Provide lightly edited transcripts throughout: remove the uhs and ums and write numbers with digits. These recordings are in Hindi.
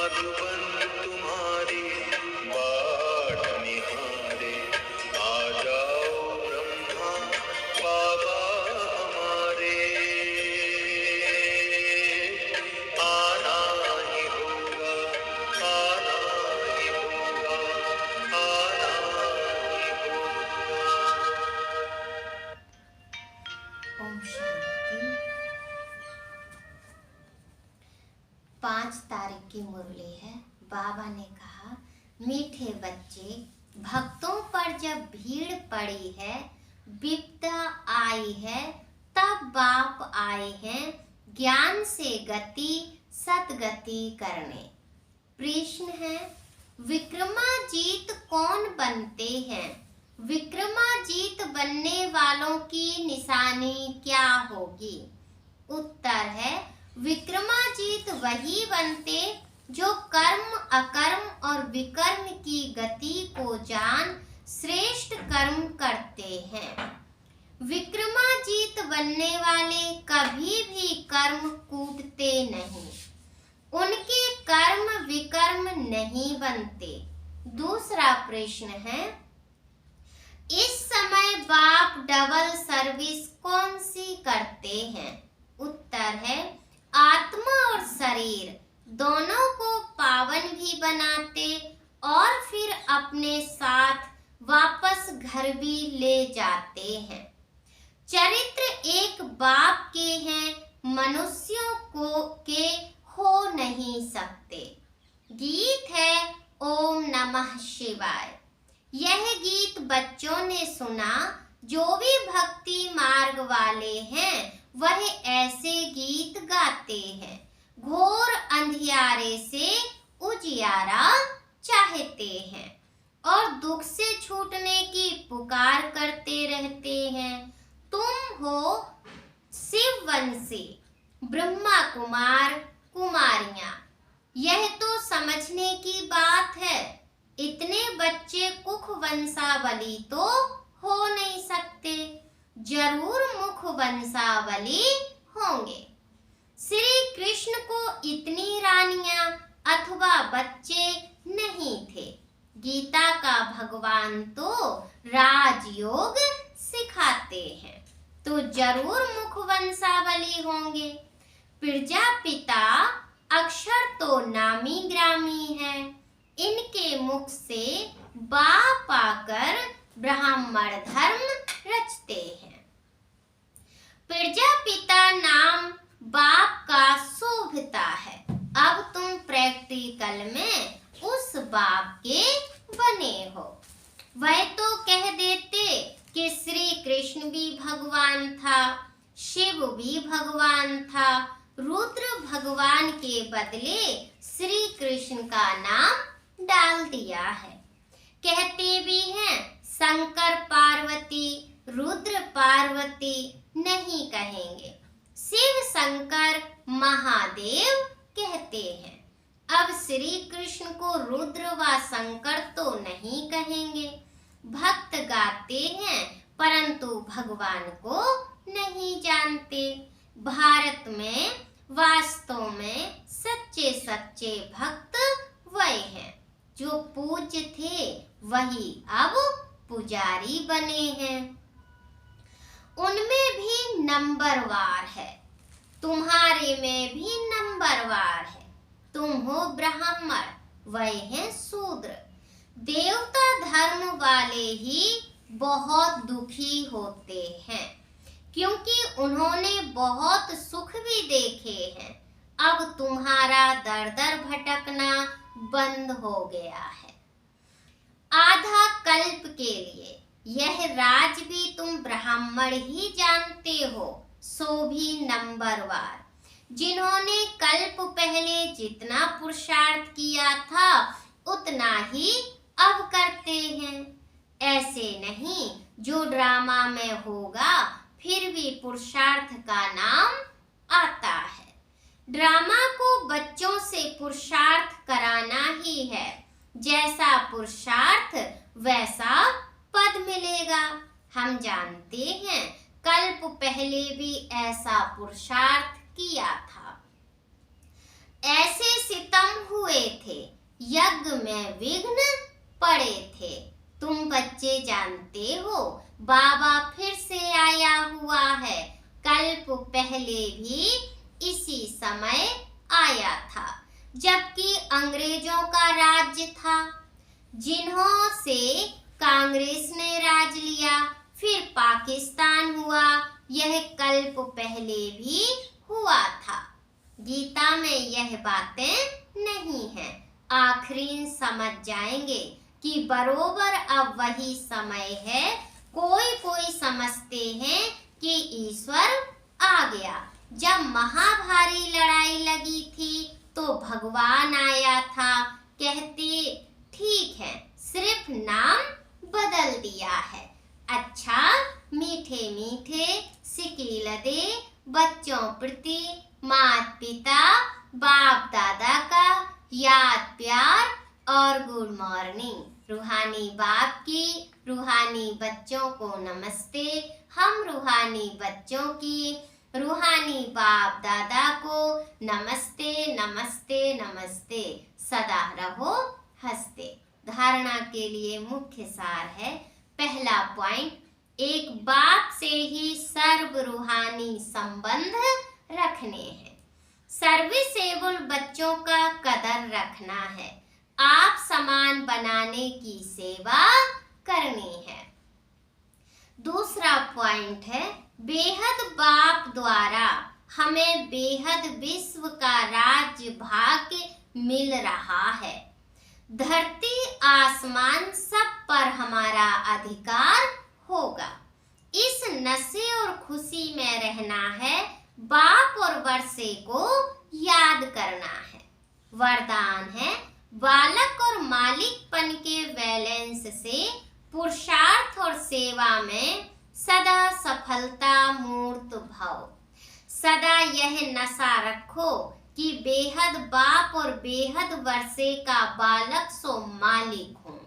मधुबन तुम्हारी बाट निहारे। आ जाओ ब्रह्मा बाबा हमारे, आना ही होगा, आना ही होगा, आना ही होगा। ओम शांति। 5 तारीख की मुरली है। बाबा ने कहा, मीठे बच्चे, भक्तों पर जब भीड़ पड़ी है, विपदा आई है, तब बाप आए हैं ज्ञान से गति सतगति करने। प्रश्न है, विक्रमाजीत कौन बनते हैं? विक्रमाजीत बनने वालों की निशानी क्या होगी? उत्तर है, विक्रमाजीत वही बनते जो कर्म अकर्म और विकर्म की गति को जान श्रेष्ठ कर्म करते हैं। विक्रमाजीत बनने वाले कभी भी कर्म कूटते नहीं, उनके कर्म विकर्म नहीं बनते। दूसरा प्रश्न है, इस समय बाप डबल सर्विस कौन सी करते हैं? उत्तर है, आत्मा और शरीर दोनों को पावन भी बनाते और फिर अपने साथ वापस घर भी ले जाते हैं। चरित्र एक बाप के हैं, मनुष्यों को के हो नहीं सकते। गीत है ओम नमः शिवाय। यह गीत बच्चों ने सुना। जो भी भक्ति मार्ग वाले हैं वह ऐसे गीत गाते हैं। घोर अंधियारे से उजियारा चाहते हैं और दुख से छूटने की पुकार करते रहते हैं। तुम हो शिववंशी ब्रह्मा कुमार कुमारियां, यह तो समझने की बात है। इतने बच्चे कुख वंशावली तो हो नहीं सकते, जरूर मुख वंशावली होंगे। श्री कृष्ण को इतनी रानियां अथवा बच्चे नहीं थे। गीता का भगवान तो राजयोग सिखाते हैं, तो जरूर मुख वंशावली होंगे। प्रजापिता अक्षर तो नामी ग्रामी है, इनके मुख से बाप आकर ब्राह्मण धर्म रचते हैं। प्रजापिता नाम बाप का शोभता है। अब तुम प्रैक्टिकल में उस बाप के बने हो। वह तो कह देते कि श्री कृष्ण भी भगवान था, शिव भी भगवान था, रुद्र भगवान के बदले श्री कृष्ण का नाम डाल दिया है। कहते भी हैं शंकर पार्वती रुद्र पार्वती नहीं कहेंगे, शिव शंकर महादेव कहते हैं। अब श्री कृष्ण को रुद्र व शंकर तो नहीं कहेंगे। भक्त गाते हैं परंतु भगवान को नहीं जानते। भारत में वास्तव में सच्चे सच्चे भक्त वही हैं जो पूज्य थे, वही अब पुजारी बने हैं। उनमें भी नंबरवार है, तुम्हारे में भी नंबरवार है। तुम हो ब्राह्मण, वह है शूद्र। देवता धर्म वाले ही बहुत दुखी होते हैं, क्योंकि उन्होंने बहुत सुख भी देखे हैं। अब तुम्हारा दर दर भटकना बंद हो गया है। आधा कल्प के लिए यह राज भी तुम ब्राह्मण ही जानते हो, सो भी नंबरवार। जिन्होंने कल्प पहले जितना पुरुषार्थ किया था उतना ही अब करते हैं। ऐसे नहीं जो ड्रामा में होगा फिर भी पुरुषार्थ का नाम आता है। ड्रामा को बच्चों से पुरुषार्थ कराना ही है। जैसा पुरुषार्थ वैसा पद मिलेगा। हम जानते हैं कल्प पहले भी ऐसा पुरुषार्थ किया था। ऐसे सितम हुए थे मार्ग में विघ्न पड़े थे। तुम बच्चे जानते हो बाबा फिर से आया हुआ है। कल्प पहले भी इसी समय आया था जबकि अंग्रेजों का राज्य था, जिन्हों से कांग्रेस ने राज लिया, फिर पाकिस्तान हुआ। यह कल्प पहले भी हुआ था। गीता में यह बातें नहीं हैं। आखिरी समझ जाएंगे कि बरोबर अब वही समय है। कोई समझते हैं कि ईश्वर आ गया। जब महाभारी लड़ाई लगी थी तो भगवान आया था। कहते ठीक है, सिर्फ नाम बदल दिया है। अच्छा, मीठे मीठे सिकील दे बच्चों प्रति माता पिता बाप दादा का याद प्यार और गुड मॉर्निंग। रूहानी बाप की रूहानी बच्चों को नमस्ते। हम रूहानी बच्चों की रूहानी बाप दादा को नमस्ते नमस्ते नमस्ते। सदा रहो हंसते। धारणा के लिए मुख्य सार है। पहला पॉइंट, एक बाप से ही सर्व रूहानी संबंध रखने हैं। सर्विसेबल बच्चों का कदर रखना है। आप समान बनाने की सेवा करनी है। दूसरा पॉइंट है, बेहद बाप द्वारा हमें बेहद विश्व का राज्य भाग्य मिल रहा है। धरती आसमान सब पर हमारा अधिकार होगा। इस नशे और खुशी में रहना है। बाप और वर्षे को याद करना है। वरदान है, बालक और मालिकपन के बैलेंस से पुरुषार्थ और सेवा में सदा सफलता मूर्त भव। सदा यह नशा रखो कि बेहद बाप और बेहद वर्षे का बालक सो मालिक हूँ।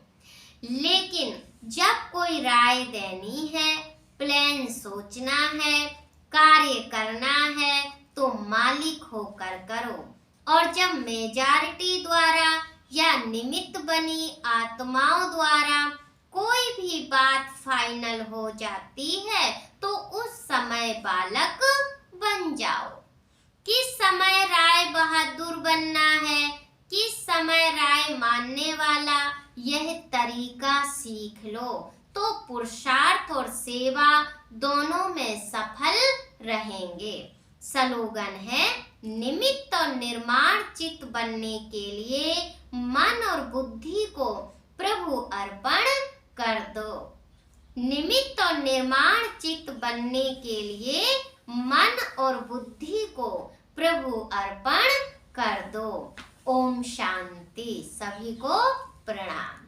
लेकिन जब कोई राय देनी है, प्लान सोचना है, कार्य करना है तो मालिक होकर करो। और जब मेजॉरिटी द्वारा या निमित्त बनी आत्माओं द्वारा कोई भी बात फाइनल हो जाती है तो उस समय बालक बन जाओ। किस समय राय बहादुर बनना है, किस समय राय मानने वाला, यह तरीका सीख लो तो पुरुषार्थ और सेवा दोनों में सफल रहेंगे। स्लोगन है, निमित्त और निर्माण चित्त बनने के लिए मन और बुद्धि को प्रभु अर्पण कर दो। निमित्त और निर्माण चित्त बनने के लिए मन और बुद्धि को प्रभु अर्पण कर दो। ओम शांति। सभी को प्रणाम।